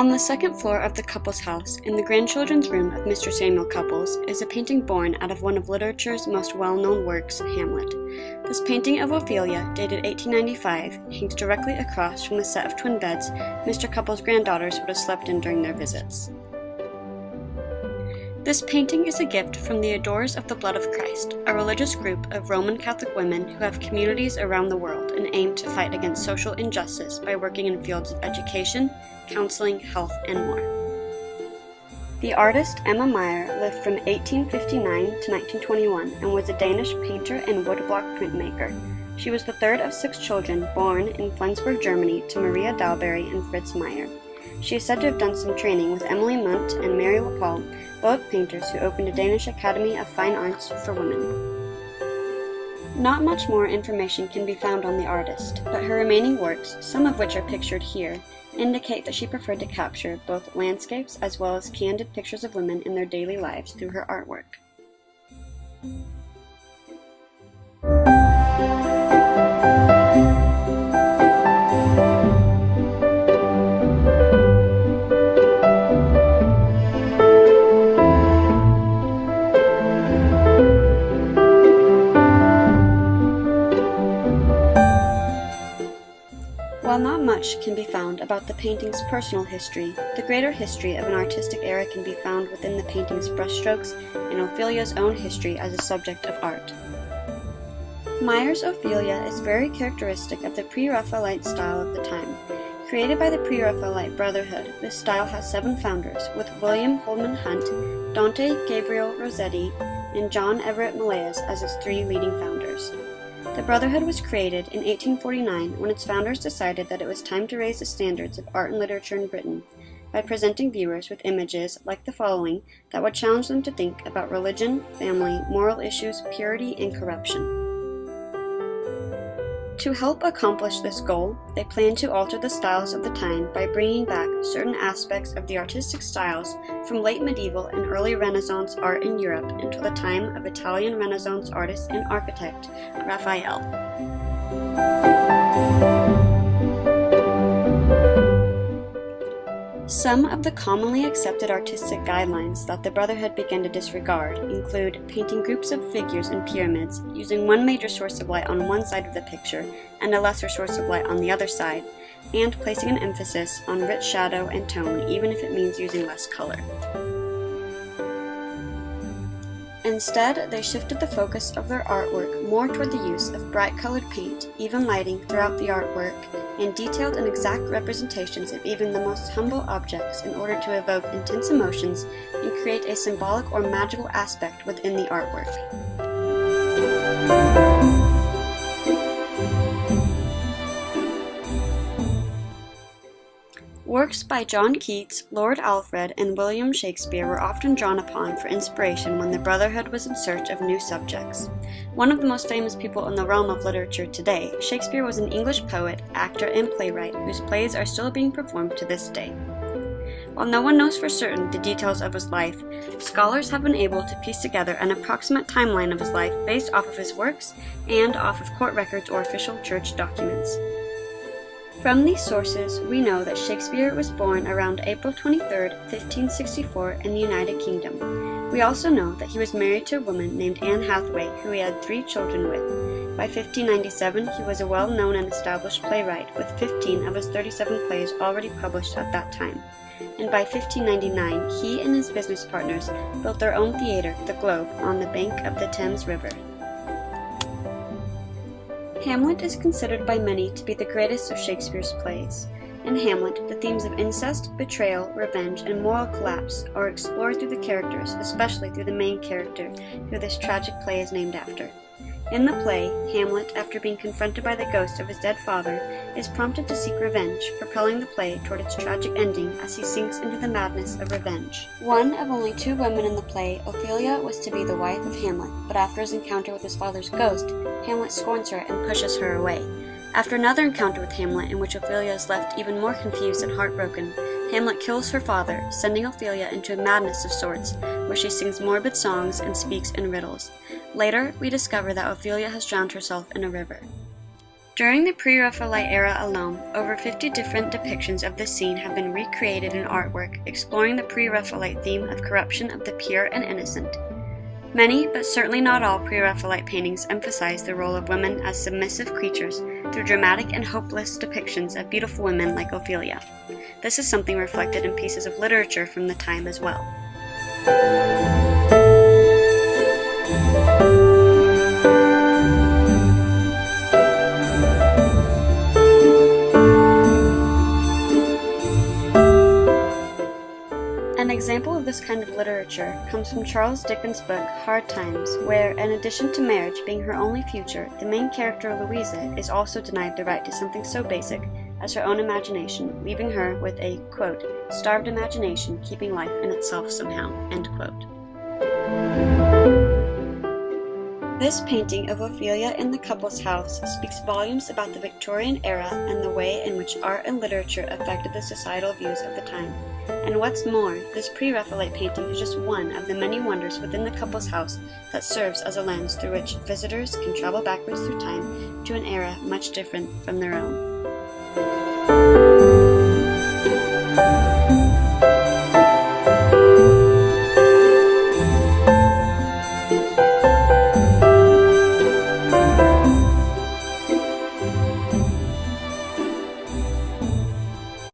On the second floor of the Cupples house, in the grandchildren's room of Mr. Samuel Cupples, is a painting born out of one of literature's most well-known works, Hamlet. This painting of Ophelia, dated 1895, hangs directly across from the set of twin beds Mr. Cupples' granddaughters would have slept in during their visits. This painting is a gift from the Adorers of the Blood of Christ, a religious group of Roman Catholic women who have communities around the world and aim to fight against social injustice by working in fields of education, counseling, health, and more. The artist Emma Meyer lived from 1859 to 1921 and was a Danish painter and woodblock printmaker. She was the third of 6 children born in Flensburg, Germany to Maria Dalberry and Fritz Meyer. She is said to have done some training with Emily Munt and Mary LaPaul, both painters who opened a Danish Academy of Fine Arts for women. Not much more information can be found on the artist, but her remaining works, some of which are pictured here, indicate that she preferred to capture both landscapes as well as candid pictures of women in their daily lives through her artwork. While not much can be found about the painting's personal history, the greater history of an artistic era can be found within the painting's brushstrokes and Ophelia's own history as a subject of art. Meyer's Ophelia is very characteristic of the Pre-Raphaelite style of the time. Created by the Pre-Raphaelite Brotherhood, this style has 7 founders, with William Holman Hunt, Dante Gabriel Rossetti, and John Everett Millais as its 3 leading founders. The Brotherhood was created in 1849 when its founders decided that it was time to raise the standards of art and literature in Britain by presenting viewers with images like the following that would challenge them to think about religion, family, moral issues, purity, and corruption. To help accomplish this goal, they planned to alter the styles of the time by bringing back certain aspects of the artistic styles from late medieval and early Renaissance art in Europe until the time of Italian Renaissance artist and architect Raphael. Some of the commonly accepted artistic guidelines that the Brotherhood began to disregard include painting groups of figures in pyramids using one major source of light on one side of the picture and a lesser source of light on the other side, and placing an emphasis on rich shadow and tone even if it means using less color. Instead, they shifted the focus of their artwork more toward the use of bright-colored paint, even lighting throughout the artwork, and detailed and exact representations of even the most humble objects in order to evoke intense emotions and create a symbolic or magical aspect within the artwork. Works by John Keats, Lord Alfred, and William Shakespeare were often drawn upon for inspiration when the Brotherhood was in search of new subjects. One of the most famous people in the realm of literature today, Shakespeare was an English poet, actor, and playwright whose plays are still being performed to this day. While no one knows for certain the details of his life, scholars have been able to piece together an approximate timeline of his life based off of his works and off of court records or official church documents. From these sources, we know that Shakespeare was born around April 23, 1564 in the United Kingdom. We also know that he was married to a woman named Anne Hathaway, who he had 3 children with. By 1597, he was a well-known and established playwright, with 15 of his 37 plays already published at that time. And by 1599, he and his business partners built their own theater, the Globe, on the bank of the Thames River. Hamlet is considered by many to be the greatest of Shakespeare's plays. In Hamlet, the themes of incest, betrayal, revenge, and moral collapse are explored through the characters, especially through the main character, who this tragic play is named after. In the play, Hamlet, after being confronted by the ghost of his dead father, is prompted to seek revenge, propelling the play toward its tragic ending as he sinks into the madness of revenge. One of only 2 women in the play, Ophelia was to be the wife of Hamlet, but after his encounter with his father's ghost, Hamlet scorns her and pushes her away. After another encounter with Hamlet in which Ophelia is left even more confused and heartbroken, Hamlet kills her father, sending Ophelia into a madness of sorts, where she sings morbid songs and speaks in riddles. Later, we discover that Ophelia has drowned herself in a river. During the pre-Raphaelite era alone, over 50 different depictions of this scene have been recreated in artwork, exploring the pre-Raphaelite theme of corruption of the pure and innocent. Many, but certainly not all, pre-Raphaelite paintings emphasize the role of women as submissive creatures through dramatic and hopeless depictions of beautiful women like Ophelia. This is something reflected in pieces of literature from the time as well. An example of this kind of literature comes from Charles Dickens' book Hard Times, where, in addition to marriage being her only future, the main character Louisa is also denied the right to something so basic as her own imagination, leaving her with a, quote, starved imagination keeping life in itself somehow, end quote. This painting of Ophelia in the Cupples' house speaks volumes about the Victorian era and the way in which art and literature affected the societal views of the time. And what's more, this pre-Raphaelite painting is just one of the many wonders within the Cupples' house that serves as a lens through which visitors can travel backwards through time to an era much different from their own.